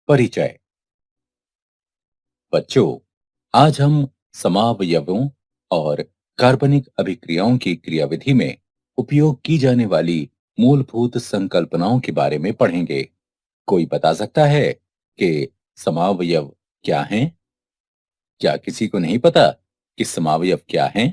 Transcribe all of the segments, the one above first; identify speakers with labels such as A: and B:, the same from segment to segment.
A: परिचय। बच्चों, आज हम समावयवों और कार्बनिक अभिक्रियाओं की क्रियाविधि में उपयोग की जाने वाली मूलभूत संकल्पनाओं के बारे में पढ़ेंगे। कोई बता सकता है कि समावयव क्या हैं? क्या किसी को नहीं पता कि समावयव क्या हैं?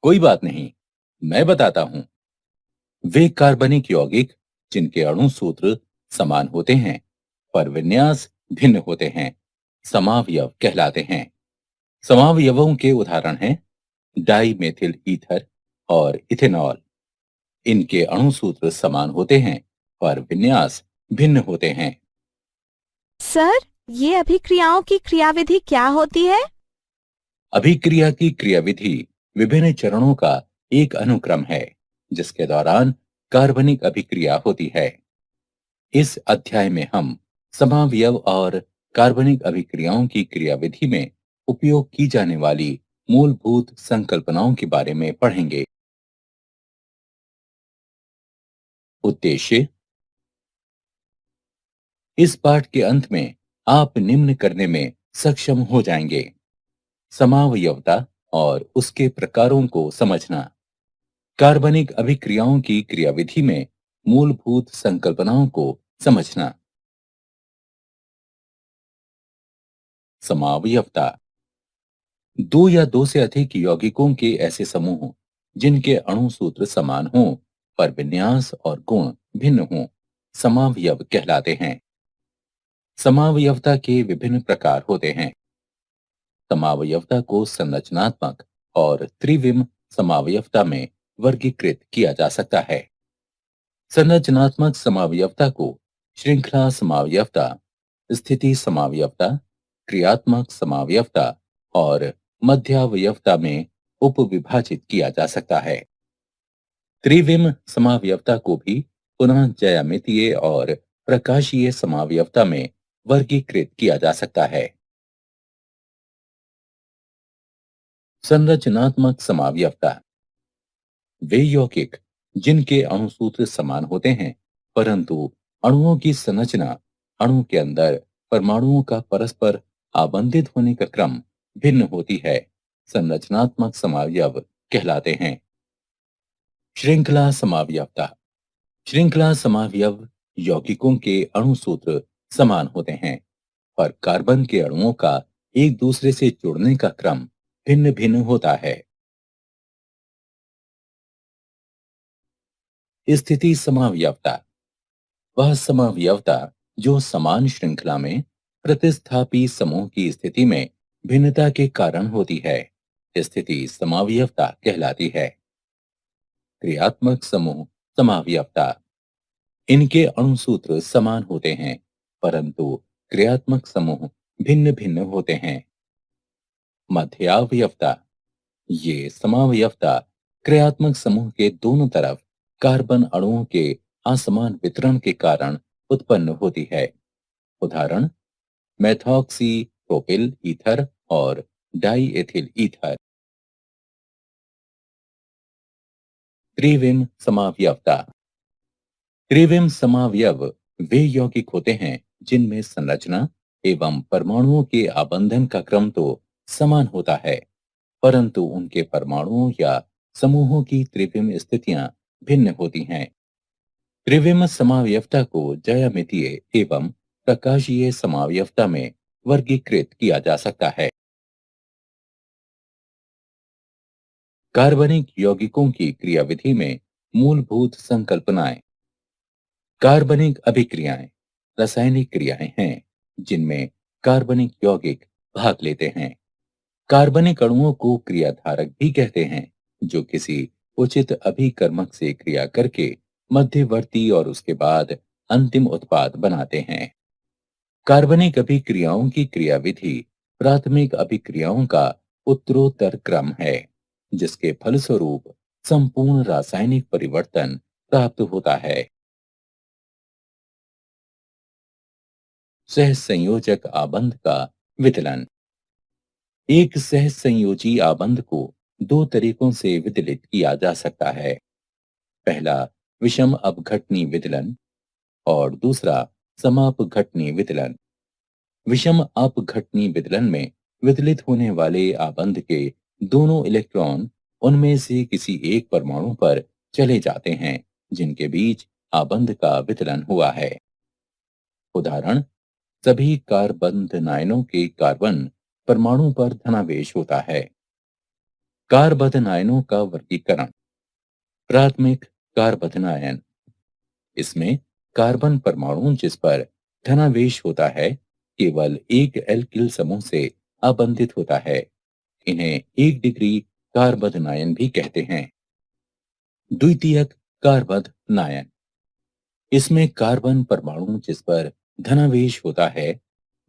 A: कोई बात नहीं, मैं बताता हूं। वे कार्बनिक यौगिक जिनके अणु सूत्र समान होते हैं पर विन्यास भिन्न होते हैं, समावयव कहलाते हैं। समावयवों के उदाहरण हैं डाई मेथिल ईथर और इथेनॉल। इनके अणु सूत्र समान होते हैं पर विन्यास भिन्न होते हैं।
B: सर, ये अभिक्रियाओं की क्रियाविधि क्या होती है?
A: अभिक्रिया की क्रियाविधि विभिन्न चरणों का एक अनुक्रम है जिसके दौरान कार्बनिक अभिक्रिया होती है। इस अध्याय में हम समावयव और कार्बनिक अभिक्रियाओं की क्रियाविधि में उपयोग की जाने वाली मूलभूत संकल्पनाओं के बारे में पढ़ेंगे। उद्देश्य। इस पाठ के अंत में आप निम्न करने में सक्षम हो जाएंगे: समावयवता और उसके प्रकारों को समझना, कार्बनिक अभिक्रियाओं की क्रियाविधि में मूलभूत संकल्पनाओं को समझना। समावयवता दो या दो से अधिक यौगिकों के ऐसे समूह जिनके अणु सूत्र समान हों पर विन्यास और गुण भिन्न हों, समावयव कहलाते हैं। समावयवता के विभिन्न प्रकार होते हैं। समावयवता को संरचनात्मक और त्रिविम समावयवता में वर्गीकृत किया जा सकता है। संरचनात्मक समावयवता को श्रृंखला समावयवता, स्थिति समावयवता, क्रियात्मक समावयवता और मध्यावयवता में उपविभाजित किया जा सकता है। त्रिविम समावयवता को भी पुनः ज्यामितीय और प्रकाशीय समावयवता में वर्गीकृत किया जा सकता है। संरचनात्मक समावयवता वे यौगिक जिनके अणु सूत्र समान होते हैं परंतु अणुओं की संरचना, अणु के अंदर परमाणुओं का परस्पर आबंधित होने का क्रम भिन्न होती है, संरचनात्मक समावयव कहलाते हैं। श्रृंखला समावयवता श्रृंखला समावयव यौगिकों के अणु सूत्र समान होते हैं पर कार्बन के अणुओं का एक दूसरे से जुड़ने का क्रम भिन्न भिन्न होता है। स्थिति समावयवता वह समावयवता जो समान श्रृंखला में प्रतिस्थापी समूह की स्थिति में भिन्नता के कारण होती है, स्थिति समावयवता कहलाती है। क्रियात्मक समूह समावयवता इनके अणु सूत्र समान होते हैं परंतु क्रियात्मक समूह भिन्न भिन्न होते हैं। मध्यावयवता ये समावयवता क्रियात्मक समूह के दोनों तरफ कार्बन अणुओं के असमान वितरण के कारण उत्पन्न होती है। उदाहरण मेथॉक्सी प्रोपिल ईथर और डाई एथिल ईथर। त्रिविम समावयवता त्रिविम समावयव वे यौगिक होते हैं जिनमें संरचना एवं परमाणुओं के आबंधन का क्रम तो समान होता है परंतु उनके परमाणुओं या समूहों की त्रिविम स्थितियां भिन्न होती हैं। त्रिविम समावयवता को ज्यामितीय एवं प्रकाशीय समावयवता में वर्गीकृत किया जा सकता है। कार्बनिक यौगिकों की क्रियाविधि में मूलभूत संकल्पनाएं। कार्बनिक अभिक्रियाएं रासायनिक क्रियाएं हैं जिनमें कार्बनिक यौगिक भाग लेते हैं। कार्बनिक अणुओं को क्रियाधारक भी कहते हैं जो किसी उचित अभिकर्मक से क्रिया करके मध्यवर्ती और उसके बाद अंतिम उत्पाद बनाते हैं। कार्बनिक अभिक्रियाओं की क्रियाविधि प्राथमिक अभिक्रियाओं का उत्तरोत्तर क्रम है जिसके फलस्वरूप संपूर्ण रासायनिक परिवर्तन प्राप्त होता है। सहसंयोजक आबंध का विदलन एक सहसंयोजी आबंध को दो तरीकों से विदलित किया जा सकता है। पहला विषम अपघटनी विदलन और दूसरा समापघटनी वितलन। विषम अपघटनी वितलन में वितलित होने वाले आबंध के दोनों इलेक्ट्रॉन उनमें से किसी एक परमाणु पर चले जाते हैं जिनके बीच आबंध का वितलन हुआ है। उदाहरण, सभी कार्बन के कार्बन परमाणु पर धनावेश होता है। कार्बनायनों का वर्गीकरण। प्राथमिक कार्बनायन। इसमें कार्बन परमाणु जिस पर धनावेश होता है केवल एक एल्किल समूह से आबंधित होता है। इन्हें 1 डिग्री कार्बनायन भी कहते हैं। द्वितीयक कार्बनायन। इसमें कार्बन परमाणु जिस पर धनावेश होता है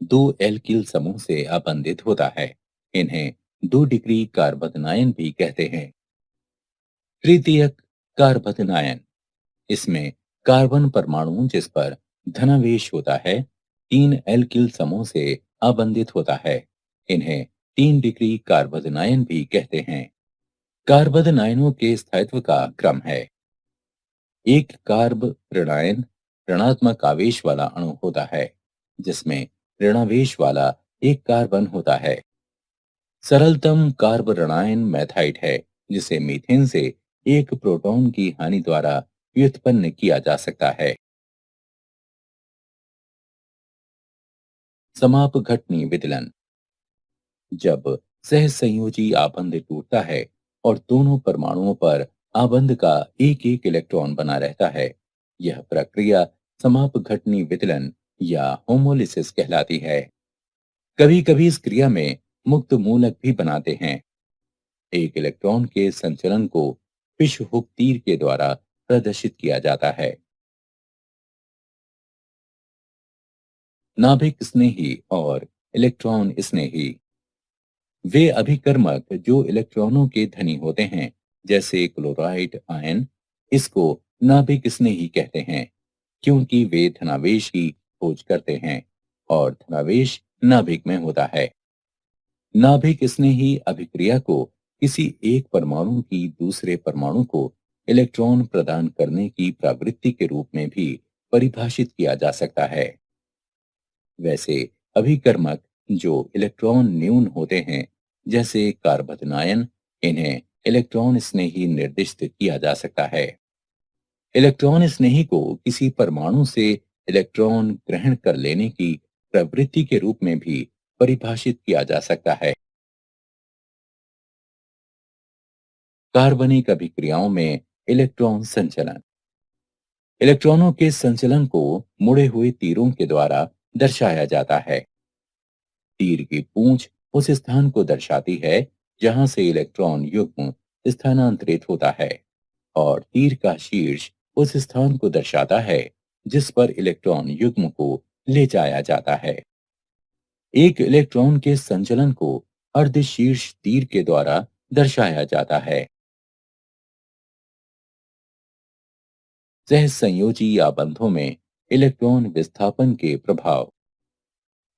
A: 2 एल्किल समूह से आबंधित होता है। इन्हें 2 डिग्री कार्बनायन भी कहते हैं। तृतीयक कार्बनायन। इसमें कार्बन परमाणु जिस पर धनावेश होता है 3 एल्किल समूह से आबंधित होता है। इन्हें 3 डिग्री कार्बनायन भी कहते हैं। कार्बनायनों के स्थायित्व का क्रम है। एक कार्ब ऋणायन ऋणात्मक आवेश वाला अणु होता है जिसमें ऋणावेश वाला एक कार्बन होता है। सरलतम कार्ब ऋणायन मैथाइट है जिसे मीथेन से एक प्रोटॉन की हानि द्वारा व्युत्पन्न किया जा सकता है। समापघटनी विदलन। जब सहसंयोजी आबंध टूटता है और दोनों परमाणुओं पर आबंध का एक एक इलेक्ट्रॉन बना रहता है, यह प्रक्रिया समापघटनी विदलन या होमोलिसिस कहलाती है। कभी कभी इस क्रिया में मुक्त मूलक भी बनाते हैं। एक इलेक्ट्रॉन के संचलन को फिश हुक तीर के द्वारा प्रदर्शित किया जाता है। नाभिक स्नेही और इलेक्ट्रॉन स्नेही। वे अभिकर्मक जो इलेक्ट्रॉनों के धनी होते हैं जैसे क्लोराइड आयन, इसको नाभिक स्नेही कहते हैं क्योंकि वे धनावेश की खोज करते हैं और धनावेश नाभिक में होता है। नाभिक स्नेही अभिक्रिया को किसी एक परमाणु की दूसरे परमाणु को इलेक्ट्रॉन प्रदान करने की प्रवृत्ति के रूप में भी परिभाषित किया जा सकता है। वैसे अभिकर्मक जो इलेक्ट्रॉन न्यून होते हैं जैसे कार्बनायन, इन्हें इलेक्ट्रॉन स्नेही निर्दिष्ट किया जा सकता है। इलेक्ट्रॉन स्नेही को किसी परमाणु से इलेक्ट्रॉन ग्रहण कर लेने की प्रवृत्ति के रूप में भी परिभाषित किया जा सकता है। कार्बनिक अभिक्रियाओं में इलेक्ट्रॉन संचलन। इलेक्ट्रॉनों के संचलन को मुड़े हुए तीरों के द्वारा दर्शाया जाता है। तीर की पूंछ उस स्थान को दर्शाती है जहां से इलेक्ट्रॉन युग्म स्थानांतरित होता है और तीर का शीर्ष उस स्थान को दर्शाता है जिस पर इलेक्ट्रॉन युग्म को ले जाया जाता है। एक इलेक्ट्रॉन के संचलन को अर्धशीर्ष तीर के द्वारा दर्शाया जाता है। सहसंयोजी आबंधों में इलेक्ट्रॉन विस्थापन के प्रभाव।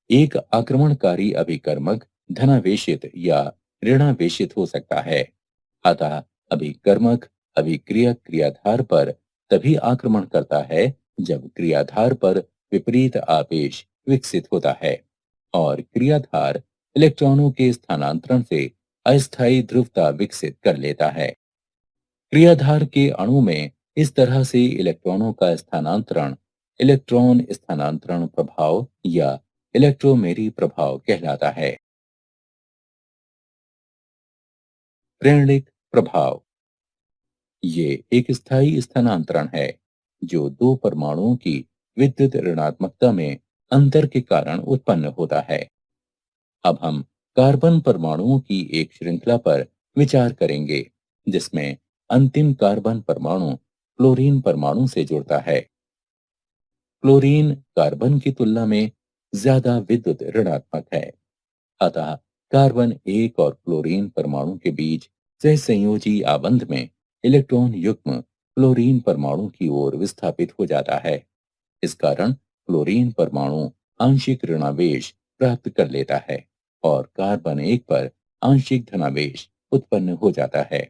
A: एक आक्रमणकारी अभिकर्मक धनावेशित या ऋणावेशित हो सकता है। अतः अभिकर्मक अभिक्रियक क्रियाधार पर तभी आक्रमण करता है जब क्रियाधार पर विपरीत आवेश विकसित होता है और क्रियाधार इलेक्ट्रॉनों के स्थानांतरण से अस्थायी ध्रुवता विकसित कर लेता है। क्रियाधार के अणु में इस तरह से इलेक्ट्रॉनों का स्थानांतरण इलेक्ट्रॉन स्थानांतरण प्रभाव या इलेक्ट्रोमेरी प्रभाव कहलाता है। प्रेरणिक प्रभाव। ये एक स्थायी स्थानांतरण है जो दो परमाणुओं की विद्युत ऋणात्मकता में अंतर के कारण उत्पन्न होता है। अब हम कार्बन परमाणुओं की एक श्रृंखला पर विचार करेंगे जिसमें अंतिम कार्बन परमाणु क्लोरीन परमाणु से जुड़ता है। क्लोरीन कार्बन की तुलना में ज्यादा विद्युत ऋणात्मक है। अतः कार्बन एक और क्लोरीन परमाणु के बीच सहसंयोजी आबंध में इलेक्ट्रॉन युग्म क्लोरीन परमाणु की ओर विस्थापित हो जाता है। इस कारण क्लोरीन परमाणु आंशिक ऋणावेश प्राप्त कर लेता है और कार्बन एक पर आंशिक धनावेश उत्पन्न हो जाता है।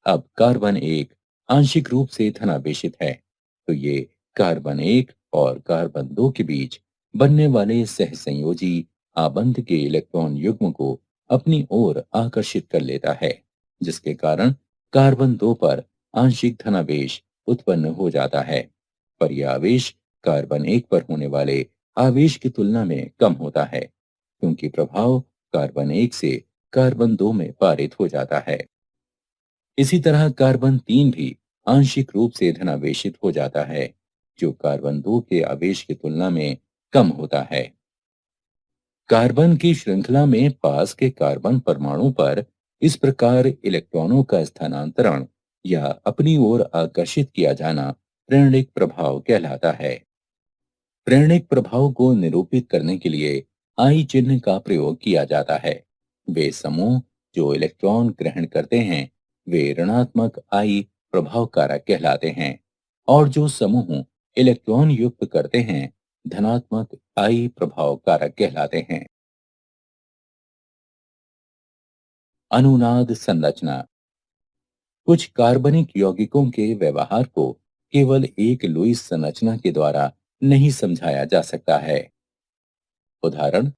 A: अब कार्बन एक आंशिक रूप से धनावेशित है तो ये कार्बन एक और कार्बन 2 के बीच बनने वाले सहसंयोजी आबंध के इलेक्ट्रॉन युग्म को अपनी ओर आकर्षित कर लेता है, जिसके कारण कार्बन 2 पर आंशिक धनावेश उत्पन्न हो जाता है। पर यह आवेश कार्बन 1 पर होने वाले आवेश की तुलना में कम होता है, क्योंकि प्रभाव कार्बन 1 से कार्बन 2 में पारित हो जाता है। इसी तरह कार्बन 3 भी आंशिक रूप से धनावेशित हो जाता है, जो कार्बन 2 के आवेश की तुलना में कम होता है। कार्बन की श्रृंखला में पास के कार्बन परमाणु पर इस प्रकार इलेक्ट्रॉनों का स्थानांतरण या अपनी ओर आकर्षित किया जाना प्रेरणिक प्रभाव कहलाता है। प्रेरणिक प्रभाव को निरूपित करने के लिए आई चिन्ह का प्रयोग किया जाता है। वे समूह जो इलेक्ट्रॉन ग्रहण करते हैं वे ऋणात्मक आई प्रभाव कारक कहलाते हैं, और जो समूह इलेक्ट्रॉन युक्त करते हैं धनात्मक आई प्रभाव कारक कहलाते हैं। अनुनाद संरचना। कुछ कार्बनिक यौगिकों के व्यवहार को केवल एक लुईस संरचना के द्वारा नहीं समझाया जा सकता है। उदाहरण,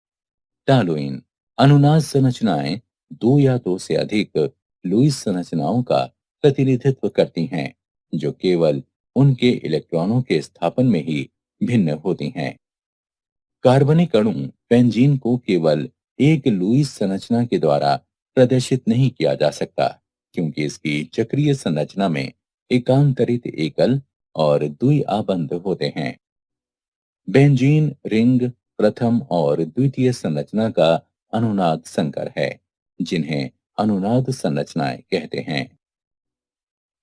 A: टॉलुइन। अनुनाद संरचनाएं दो या दो से अधिक लुईस संरचनाओं का प्रतिनिधित्व करती हैं, जो केवल उनके इलेक्ट्रॉनों के स्थापन में ही भिन्न होती हैं। कार्बनिक अणु बेंजीन को केवल एक लुईस संरचना के द्वारा प्रदर्शित नहीं किया जा सकता, क्योंकि इसकी चक्रीय संरचना में एकांतरित एकल और द्वि आबंध होते हैं। बेंजीन रिंग प्रथम और द्वितीय संरचना का अनुनाद संकर है, जिन्हें अनुनाद संरचनाएं कहते हैं।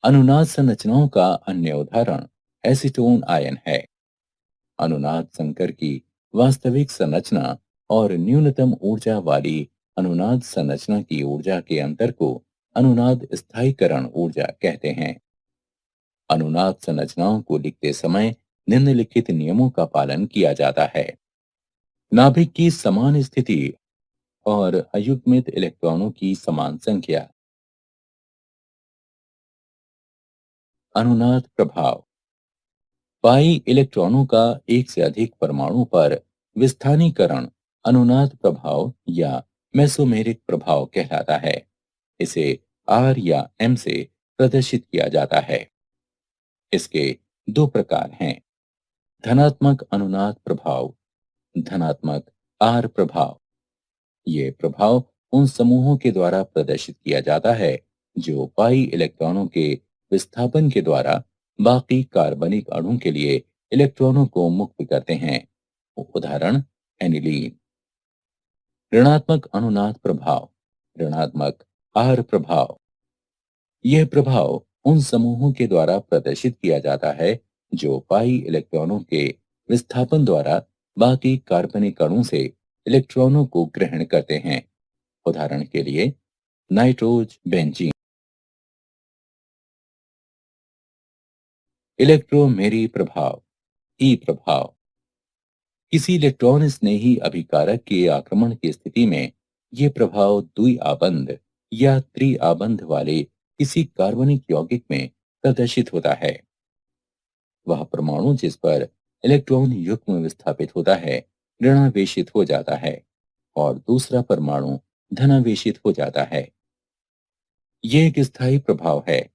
A: अनुनाद संरचनाओं का अन्य उदाहरण एसीटोन आयन है। अनुनाद संकर की वास्तविक संरचना और न्यूनतम ऊर्जा वाली अनुनाद संरचना की ऊर्जा के अंतर को अनुनाद स्थायीकरण ऊर्जा कहते हैं। अनुनाद संरचनाओं को लिखते समय निम्नलिखित नियमों का पालन किया जाता है। नाभिक की समान स्थिति और अयुग्मित इलेक्ट्रॉनों की समान संख्या। अनुनाद प्रभाव। पाई इलेक्ट्रॉनों का एक से अधिक परमाणु पर विस्थानीकरण अनुनाद प्रभाव या मेसोमेरिक प्रभाव कहलाता है। इसे आर या एम से प्रदर्शित किया जाता है। इसके दो प्रकार हैं, धनात्मक अनुनाद प्रभाव, धनात्मक आर प्रभाव। ये प्रभाव उन समूहों के द्वारा प्रदर्शित किया जाता है जो पाई इलेक्ट्रॉनों के विस्थापन के द्वारा बाकी कार्बनिक अणु के लिए इलेक्ट्रॉनों को मुक्त करते हैं। उदाहरण, एनिलीन। ऋणात्मक अनुनाद प्रभाव, ऋणात्मक आर प्रभाव। यह प्रभाव उन समूहों के द्वारा प्रदर्शित किया जाता है जो पाई इलेक्ट्रॉनों के विस्थापन द्वारा बाकी कार्बनिक अणु से इलेक्ट्रॉनों को ग्रहण करते हैं। उदाहरण के लिए नाइट्रोज बेंजीन। इलेक्ट्रोमेरी प्रभाव, ई प्रभाव। किसी इलेक्ट्रॉन स्नेही अभिकारक के आक्रमण की स्थिति में यह प्रभाव द्वि आबंध या त्रि आबंध वाले किसी कार्बनिक यौगिक में प्रदर्शित होता है। वह परमाणु जिस पर इलेक्ट्रॉन युग्म विस्थापित होता है ऋणावेशित हो जाता है और दूसरा परमाणु धनावेशित हो जाता है। यह एक स्थायी प्रभाव है।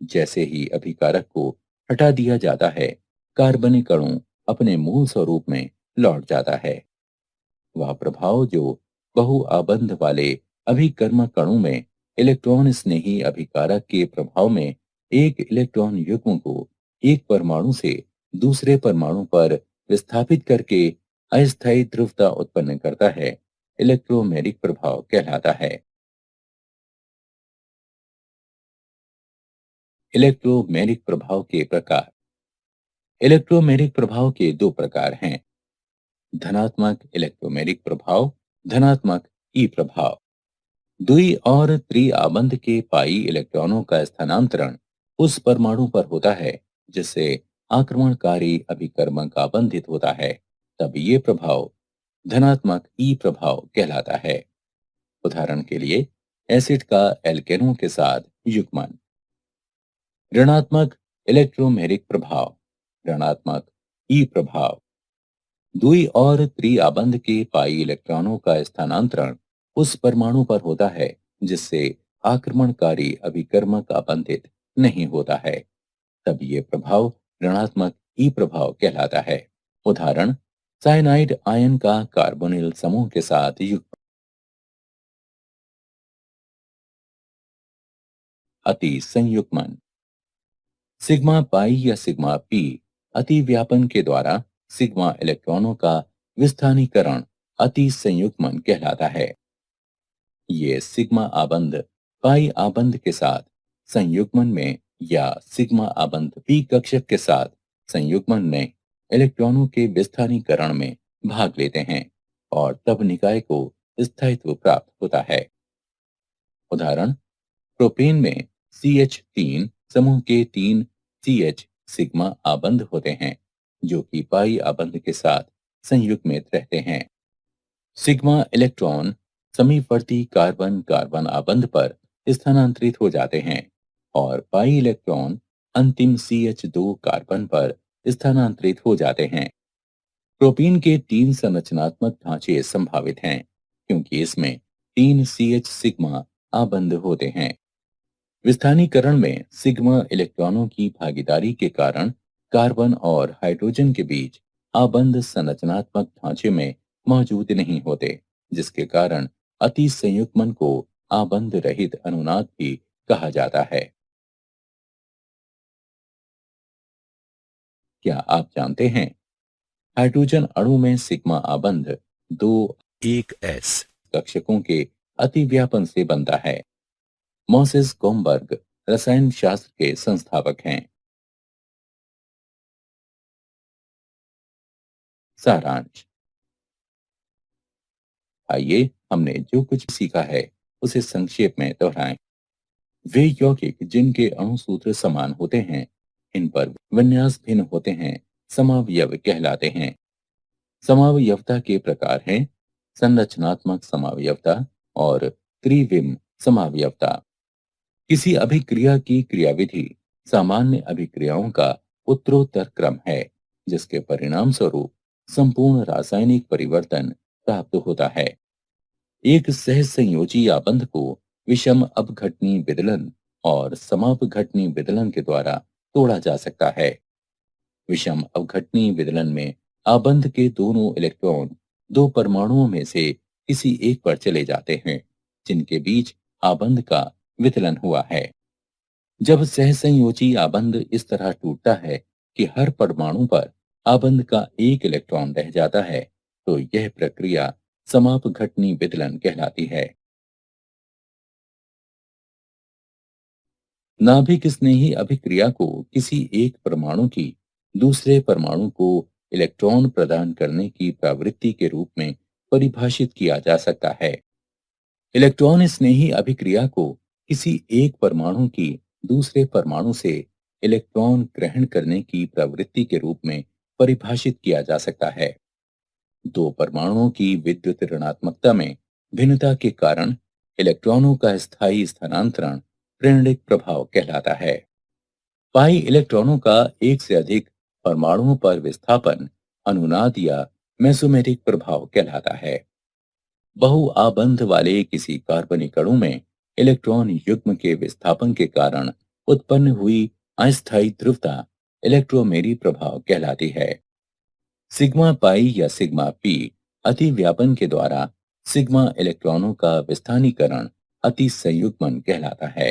A: जैसे ही अभिकारक को हटा दिया जाता है कार्बनिक अणु अपने मूल स्वरूप में लौट जाता है। वह प्रभाव जो बहु आबंध वाले अभिकर्मक अणु में इलेक्ट्रॉन स्नेही अभिकारक के प्रभाव में एक इलेक्ट्रॉन युग्म को एक परमाणु से दूसरे परमाणु पर विस्थापित करके अस्थायी ध्रुवता उत्पन्न करता है, इलेक्ट्रोमेरिक प्रभाव कहलाता है। इलेक्ट्रोमेरिक प्रभाव के प्रकार। इलेक्ट्रोमेरिक प्रभाव के दो प्रकार हैं, धनात्मक इलेक्ट्रोमेरिक प्रभाव, धनात्मक ई प्रभाव। द्वि और त्रि आबंध के पाई इलेक्ट्रॉनों का स्थानांतरण उस परमाणु पर होता है जिससे आक्रमणकारी अभिकर्मक आबंधित होता है, तब ये प्रभाव धनात्मक ई प्रभाव कहलाता है। उदाहरण के लिए एसिड का एल्केनों के साथ युग्मन। ऋणात्मक इलेक्ट्रोमेरिक प्रभाव, ऋणात्मक ई प्रभाव। द्वि और त्रि आबंध के पाई इलेक्ट्रॉनों का स्थानांतरण उस परमाणु पर होता है जिससे आक्रमणकारी अभिकर्मक आबंधित नहीं होता है। तब ये प्रभाव ऋणात्मक ई प्रभाव कहलाता है। उदाहरण, साइनाइड आयन का कार्बोनिल समूह के साथ युग्म। अति संयुग्मन। सिग्मा पाई या सिग्मा पी अति व्यापन के द्वारा सिग्मा इलेक्ट्रॉनों का विस्थानीकरण अति संयुग्मन कहलाता है। ये सिग्मा आबंध पाई आबंध के साथ संयुग्मन में या सिग्मा आबंध पी कक्षक के साथ संयुग्मन में इलेक्ट्रॉनों के विस्थानीकरण में भाग लेते हैं और तब निकाय को स्थायित्व प्राप्त होता है। उदाहरण, प्रोपेन में CH3 समूह के 3 CH सिग्मा आबंध होते हैं जो कि पाई आबंध के साथ संयुग्मित रहते हैं। सिग्मा इलेक्ट्रॉन समीपवर्ती कार्बन कार्बन आबंध पर स्थानांतरित हो जाते हैं और पाई इलेक्ट्रॉन अंतिम CH2 कार्बन पर स्थानांतरित हो जाते हैं। प्रोपीन के 3 संरचनात्मक ढांचे संभावित हैं क्योंकि इसमें 3 CH सिग्मा आबंध होते हैं। विस्थानीकरण में सिग्मा इलेक्ट्रॉनों की भागीदारी के कारण कार्बन और हाइड्रोजन के बीच आबंध संरचनात्मक ढांचे में मौजूद नहीं होते, जिसके कारण अति संयुग्मन को आबंध रहित अनुनाद भी कहा जाता है। क्या आप जानते हैं, हाइड्रोजन अणु में सिग्मा आबंध 2 1s कक्षकों के अतिव्यापन से बनता है। मोसेस गोमबर्ग रसायन शास्त्र के संस्थापक हैं। सारांश। आइए हमने जो कुछ सीखा है उसे संक्षेप में दोहराएं। वे यौगिक जिनके अणु सूत्र समान होते हैं, इन पर विन्यास भिन्न होते हैं, समावयव कहलाते हैं। समावयवता के प्रकार हैं संरचनात्मक समावयवता और त्रिविम समावयवता। किसी अभिक्रिया की क्रियाविधि सामान्य अभिक्रियाओं का उत्तरोत्तर क्रम है जिसके परिणाम स्वरूप संपूर्ण रासायनिक परिवर्तन प्राप्त होता है। एक सहसंयोजी आबंध को विषम अपघटनी विदलन और समापघटनी विदलन के द्वारा तोड़ा जा सकता है। विषम अपघटनी विदलन में आबंध के दोनों इलेक्ट्रॉन दो परमाणुओं में से किसी एक पर चले जाते हैं जिनके बीच आबंध का विदलन हुआ है। जब सहसंयोजी आबंध इस तरह टूटता है कि हर परमाणु पर आबंध का एक इलेक्ट्रॉन रह जाता है, तो यह प्रक्रिया समापघटनी विदलन कहलाती है। नाभिक स्नेही अभिक्रिया को किसी एक परमाणु की दूसरे परमाणु को इलेक्ट्रॉन प्रदान करने की प्रवृत्ति के रूप में परिभाषित किया जा सकता है। इलेक्ट्रॉन स्नेही अभिक्रिया को किसी एक परमाणु की दूसरे परमाणु से इलेक्ट्रॉन ग्रहण करने की प्रवृत्ति के रूप में परिभाषित किया जा सकता है। दो परमाणुओं की विद्युत ऋणात्मकता में भिन्नता के कारण इलेक्ट्रॉनों का स्थायी स्थानांतरण प्रेरणिक प्रभाव कहलाता है। पाई इलेक्ट्रॉनों का एक से अधिक परमाणुओं पर विस्थापन अनुनाद या मेसोमेरिक प्रभाव कहलाता है। बहुआबंध वाले किसी कार्बनिक अणु में इलेक्ट्रॉन युग्म के विस्थापन के कारण उत्पन्न हुई अस्थायी ध्रुवता इलेक्ट्रोमेरी प्रभाव कहलाती है। सिग्मा पाई या सिग्मा पी अति व्यापन के द्वारा सिग्मा इलेक्ट्रॉनों का विस्थानीकरण अति संयुग्मन कहलाता है।